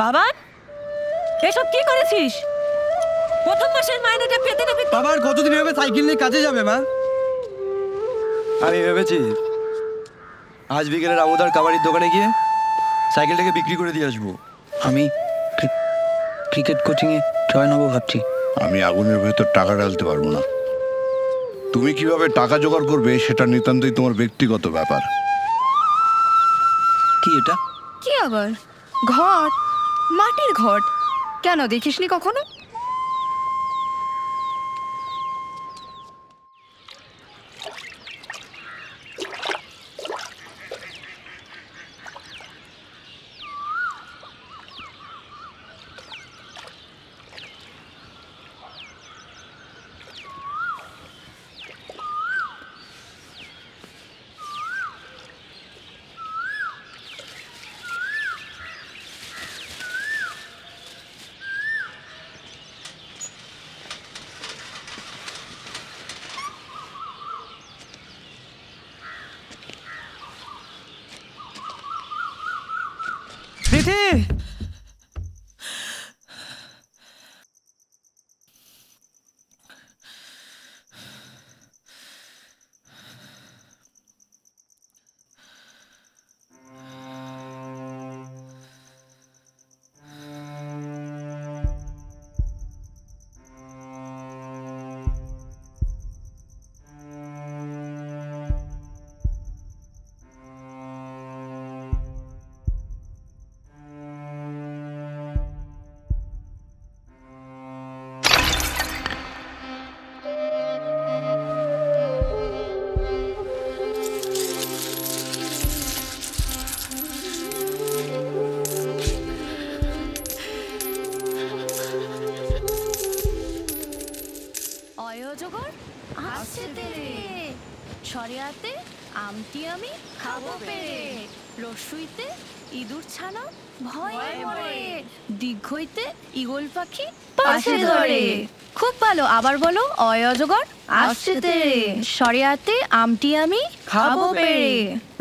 বাবা, এসব কি করেছিস? প্রথম মাসের মাইনেটা পেতে না পেতে বাবার কতদিন এভাবে সাইকেল নিয়ে কাজে যাবে মা? আমি ভেবেছি আজ বিকেলে রামুদার কাবাডির দোকানে গিয়ে সাইকেলটাকে বিক্রি করে দিয়ে আসবো। আমি ক্রিকেট কোচিংয়ে জয়েন হবো ভাবছি। আমি আগুনের ভেতর টাকা ঢালতে পারবো না। তুমি কিভাবে টাকা জোগাড় করবে সেটা নিতান্তই তোমার ব্যক্তিগত ব্যাপার। কি এটা? কি আবার? ঘট, মাটির ঘট। কেন দেখিসনি কখনো? প্রীতি! অজগর আসছে তেরে, ছড়িয়াতে আমটি আমি খাবো পেরে, রসুইতে ইঁদুর ছানা ভয়ে মরে, দীর্ঘইতে ঈগল পাখি পাশে ধরে। খুব ভালো, আবার বলো। অজগর আসছে তেরে, ছড়িয়াতে আমটি আমি খাবো পেরে,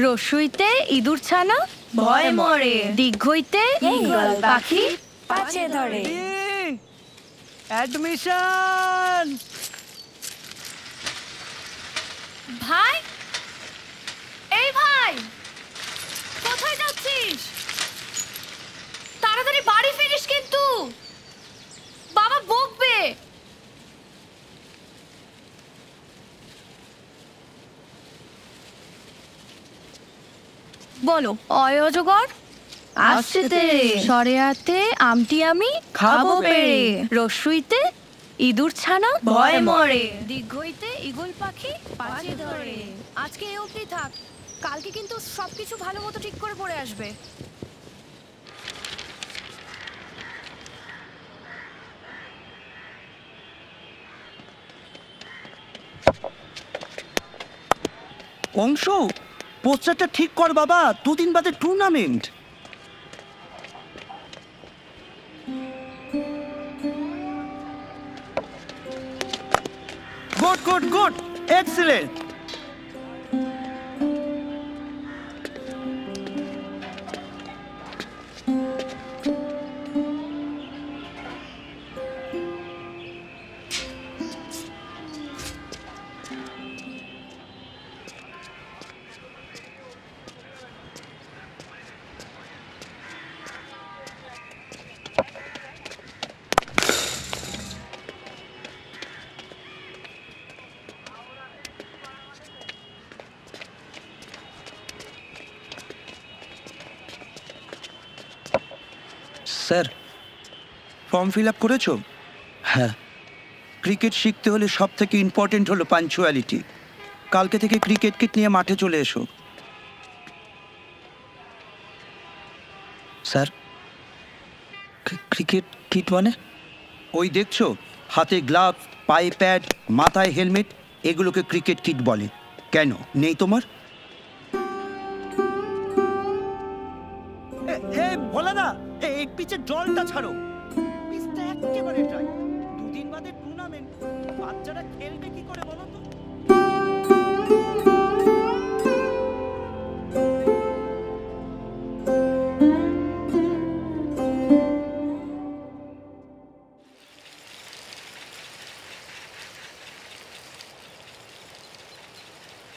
রসুইতে ইঁদুর ছানা ভয়ে মরে, দীর্ঘইতে ঈগল পাখি পাশে ধরে। অ্যাডমিশন! ভাই, এই ভাই, কোথায় যাচ্ছিস? তাড়াতাড়ি বাড়ি ফিরিস কিন্তু, বাবা বকবে। বলো। অজগর আসছে তেরে, ছড়িয়াতে আমটি আমি খাবো পেরে, রসুইতে ইঁদুর ছানা ভয়ে মরে, দীর্ঘইতে ঈগল পাখি পাশে ধরে। আজকে এই অবধি থাক, কালকে কিন্তু সবকিছু ভালো মতো ঠিক করে পড়ে আসবে। অংশ, পোস্টারটা ঠিক কর বাবা, দুদিন বাদে tournament. Good good good, excellent. Sir, form fill up করেছো? হ্যাঁ। ক্রিকেট শিখতে হলে সব থেকে ইম্পর্টেন্ট হলো পাঞ্চুয়ালিটি। কালকে থেকে ক্রিকেট কিট নিয়ে মাঠে চলে এসো। স্যার, ক্রিকেট কিট মানে? ওই দেখছো, হাতে গ্লাভ, পায়ে প্যাড, মাথায় হেলমেট, এগুলোকে ক্রিকেট কিট বলে। কেন নেই তোমার? বলে না, এই পিচের জলটা ছাড়ো, পিচটা একেবারে ড্রাই। দুদিন বাদে টুর্নামেন্ট, বাচ্চারা খেলবে কি করে বলো তো?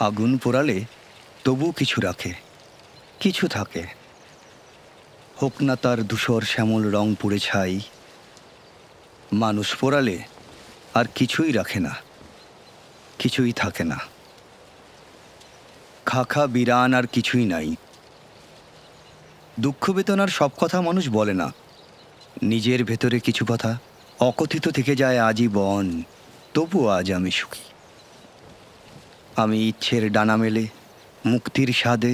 আগুন পোড়ালে তবু কিছু রাখে, কিছু থাকে। হোক না তার ধূসর শ্যামল রং পুড়ে ছাই, মানুষ পোড়ালে আর কিছুই রাখে না, কিছুই থাকে না। খাখা বিরান আর কিছুই নাই। দুঃখ বেদনার সব কথা মানুষ বলে না, নিজের ভেতরে কিছু কথা অকথিত থেকে যায় আজীবন। তবু আজ আমি সুখী। আমি ইচ্ছের ডানা মেলে মুক্তির স্বাদে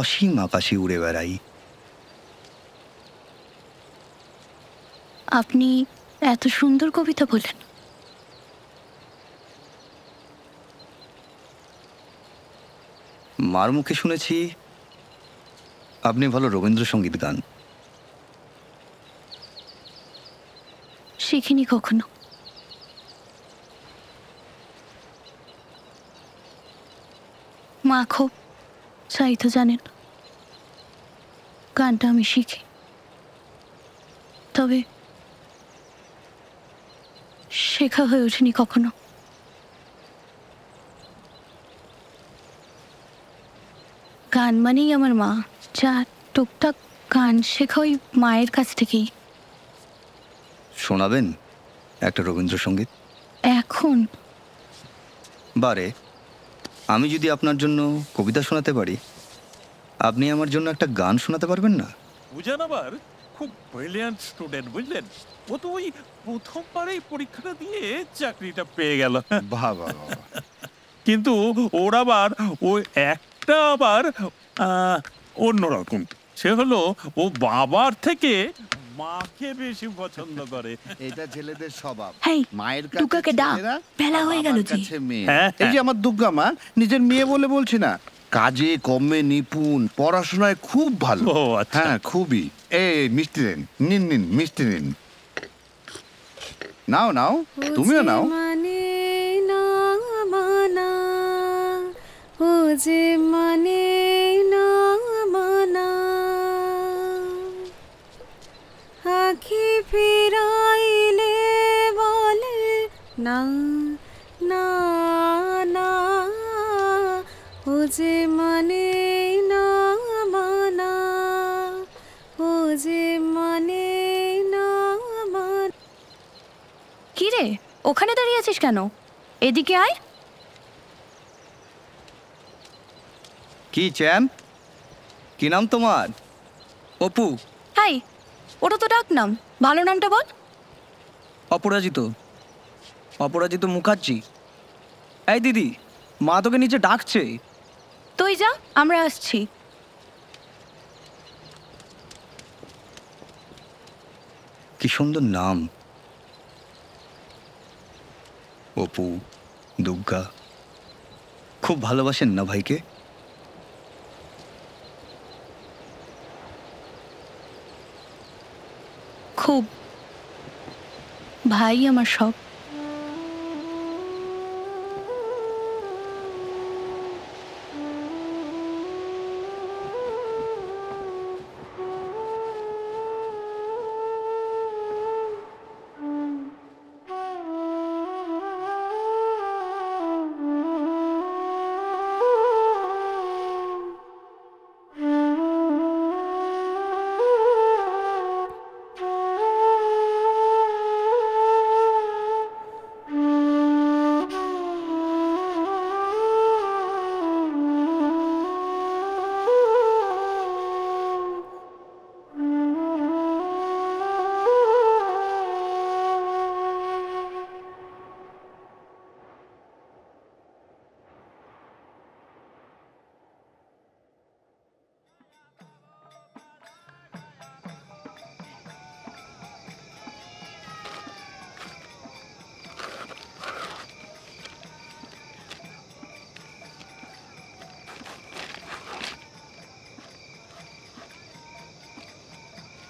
অসীম আকাশে উড়ে বেড়াই। আপনি এত সুন্দর কবিতা বলেন। মার মুখে শুনেছি আপনি ভালো রবীন্দ্রসঙ্গীত গান। শিখিনি কখনো। মা খুব চাইতো জানেন গানটা আমি শিখি, তবে শেখা হয়ে ওঠেনি কখনো। গান মানেই আমার মা, যা টুকটাক গান শেখা ওই মায়ের কাছ থেকেই। শোনাবেন একটা রবীন্দ্রসঙ্গীত? এখন বারে, আমি যদি আপনার জন্য কবিতা শোনাতে পারি, আপনি আমার জন্য একটা গান শোনাতে পারবেন না? বুঝেন আবার খুব ব্রিলিয়ান্ট স্টুডেন্ট, বুঝলেন? ও তো ওই প্রথমবারেই পরীক্ষাটা দিয়ে চাকরিটা পেয়ে গেল। বাহ বাহ বাহ। কিন্তু ওর আবার ওই একটা আবার অন্যরকম। সে হলো ও বাবার থেকে মাকে বেশি পছন্দ করে। এটা ছেলেদের স্বভাব। হেই, মায়ের দুর্গাকে ডাক, ছেলেরা, বেলা হয়ে গেল বাবার যে। কাছে মেয়ে। হ্যাঁ, এই যে আমার দুর্গা মা নিজের মেয়ে বলে বলছি না, কাজে কর্মে নিপুণ, পড়াশোনায় খুব ভালো। ও আচ্ছা। হ্যাঁ খুবই। মিষ্টি নিন, নিন নিন মিষ্টি নিন। নাও নাও, তুমিও নাও। মানে না মানা, ও যে মানে না মানা, আখি ফিরাইলে বলে না না না, ও যে মানে না মানা, ও যে মানে না মানা। কি রে, ওখানে দাঁড়িয়ে আছিস কেন? এদিকে আয়। কি চ্যাম্প, কি নাম তোমার? অপু। হাই, ওটা তো ডাক নাম, ভালো নামটা বল। অপরাজিত, অপরাজিত মুখার্জি। এই দিদি, মা তোকে নিচে ডাকছে। তুই যা, আমরা আসছি। কি সুন্দর নাম, অপু, দুর্গা। খুব ভালোবাসেন না ভাইকে? খুব। ভাই আমার সব।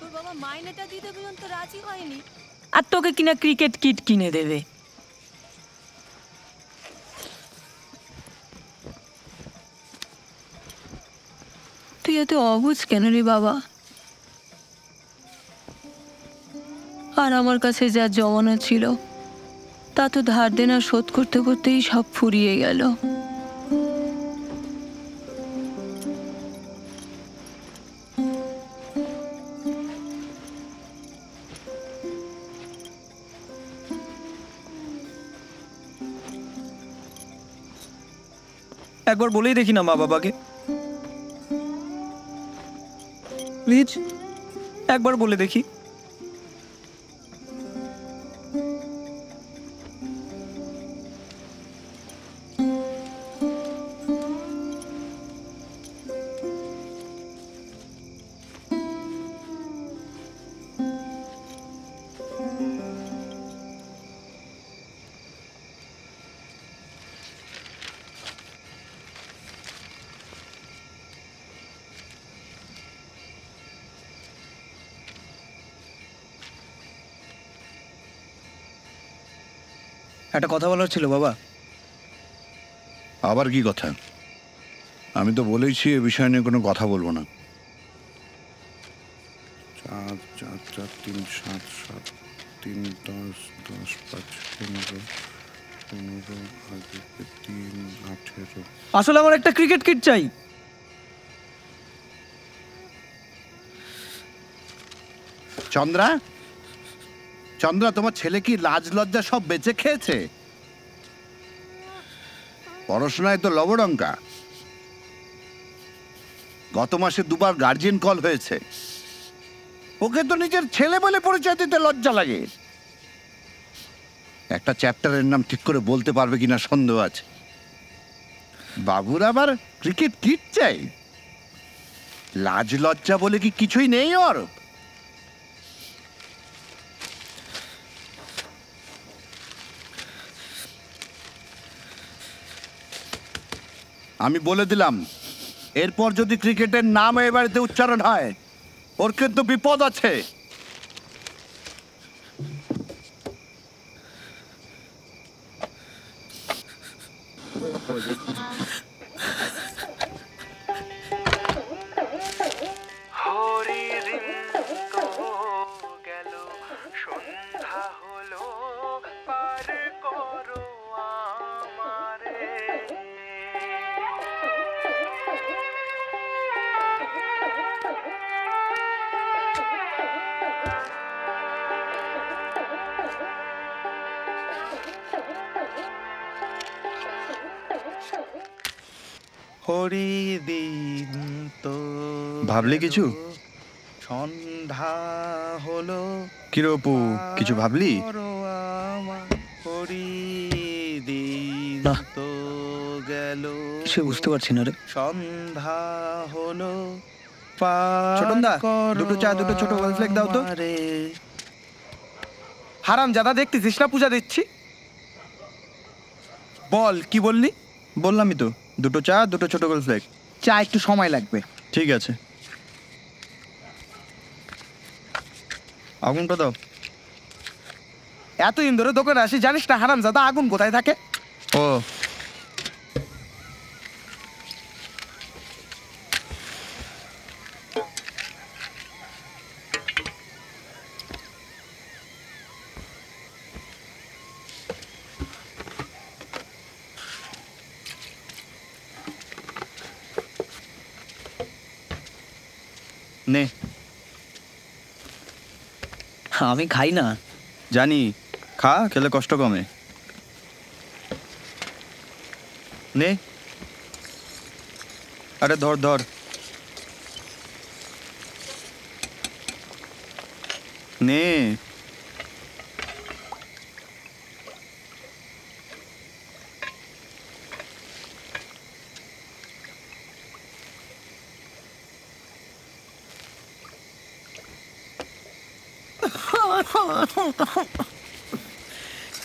তোর বাবা মাইনেটা দিতে পর্যন্ত রাজি হয়নি, আর তোকে কিনা ক্রিকেট কিট কিনে দেবে। তুই এত অবুঝ কেন রে বাবা? আর আমার কাছে যা জমানো ছিল তা তো ধার দেনা শোধ করতে করতেই সব ফুরিয়ে গেল। একবার বলেই দেখি না মা বাবাকে, প্লিজ একবার বলে দেখি। একটা কথা বলার ছিল বাবা। আবার কি কথা? আমি তো বলেইছি এ বিষয় নিয়ে কোনো কথা বলবো না। 4 4 4 3 7 7 3 10 10 5 15 15 3 18। আসলে আমার একটা ক্রিকেট কিট চাই। চন্দ্রা, চন্দ্রা, তোমার ছেলে কি লাজ লজ্জা সব বেঁচে খেয়েছে? পড়াশোনায় তো লবডঙ্কা। গত মাসে 2 বার গার্জিয়ান কল হয়েছে। ওকে তো নিজের ছেলে বলে পরিচয় দিতে লজ্জা লাগে। একটা চ্যাপ্টারের নাম ঠিক করে বলতে পারবে কিনা সন্দেহ আছে। বাবুর আবার ক্রিকেট কিট চাই? লাজ লজ্জা বলে কি কিছুই নেই ওর? আমি বলে দিলাম, এরপর যদি ক্রিকেটের নাম এ বাড়িতে উচ্চারণ হয়, ওর কিন্তু বিপদ আছে। হরিদিন তো ভাবলি কিছু? সন্ধ্যা হলো, কি রে অপু, কিছু ভাবলি? হরিদিন না। তো গেল, সে বুঝতে পারছি না রে। সন্ধ্যা হলো। ছোটনদা, দুটো চা, দুটো ছোট কর্নফ্লেক্স দাও তো। হারাম জাদা, দেখতেছিস না পূজা দিচ্ছি? বল কি বললি? বললামই তো, দুটো চা, দুটো ছোট কর্নফ্লেক্স। চা একটু সময় লাগবে। ঠিক আছে, আগুনটা দাও। এতদিন ধরে দোকানে আসি, জানিস না হারাম জাদা আগুন কোথায় থাকে? ও, নে। আমি খাই না। জানি, খা, খেলে কষ্ট কমে। নে, আরে ধর ধর। নে।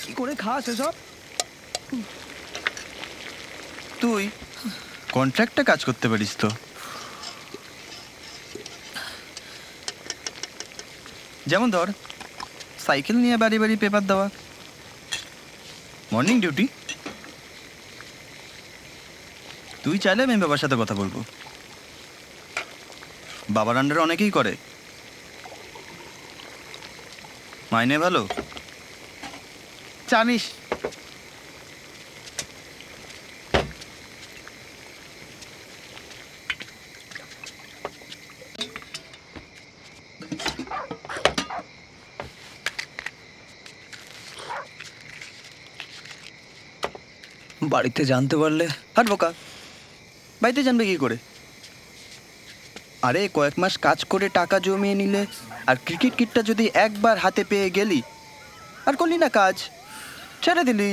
কি করে খাস এসব? তুই কন্ট্রাক্টে কাজ করতে পারিস তো। যেমন ধর, সাইকেল নিয়ে বাড়ি বাড়ি পেপার দেওয়া, মর্নিং ডিউটি। তুই চাইলে আমি বাবার সাথে কথা বলবো। বাবার আন্ডারে অনেকেই করে, মাইনে ভালো। জানিস বাড়িতে জানতে পারলে। হাট বোকা, বাড়িতে জানবে কি করে? আরে কয়েক মাস কাজ করে টাকা জমিয়ে নিলে, আর ক্রিকেট কিটটা যদি একবার হাতে পেয়ে গেলি আর করলি না কাজ, ছেড়ে দিলি।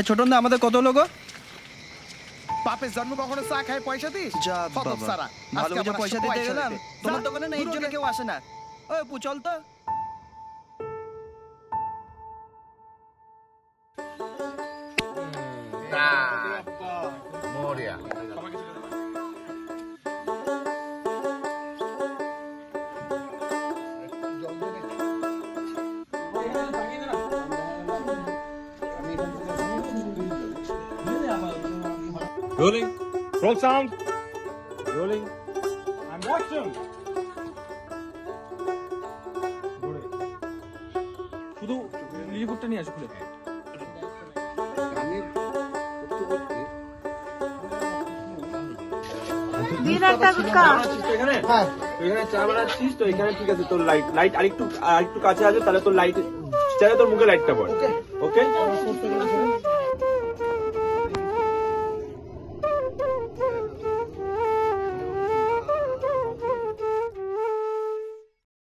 ছোট না আমাদের কত লোক? বাপের জন্ম কখনো চা খায় পয়সা দিস? যা কত বাবা, সারা। ভালো আজকে বুঝে আমার পয়সা সাথে দিতে গেলাম, দিতে। তোমার যা, দোকানে না এর দূর জন্য হয়ে কেউ আসে না। ওই পু চল তো। Rolling. Roll sound. Rolling. And action. শুধু লিলিপুটটা নিয়ে আসো খুলে। এখানে চা বানাচ্ছিস তো, এখানে ঠিক আছে। তোর লাইট আরেকটু কাছে আছে, তাহলে তোর লাইট তোর মুখে লাইটটা পড়ে। ওকে।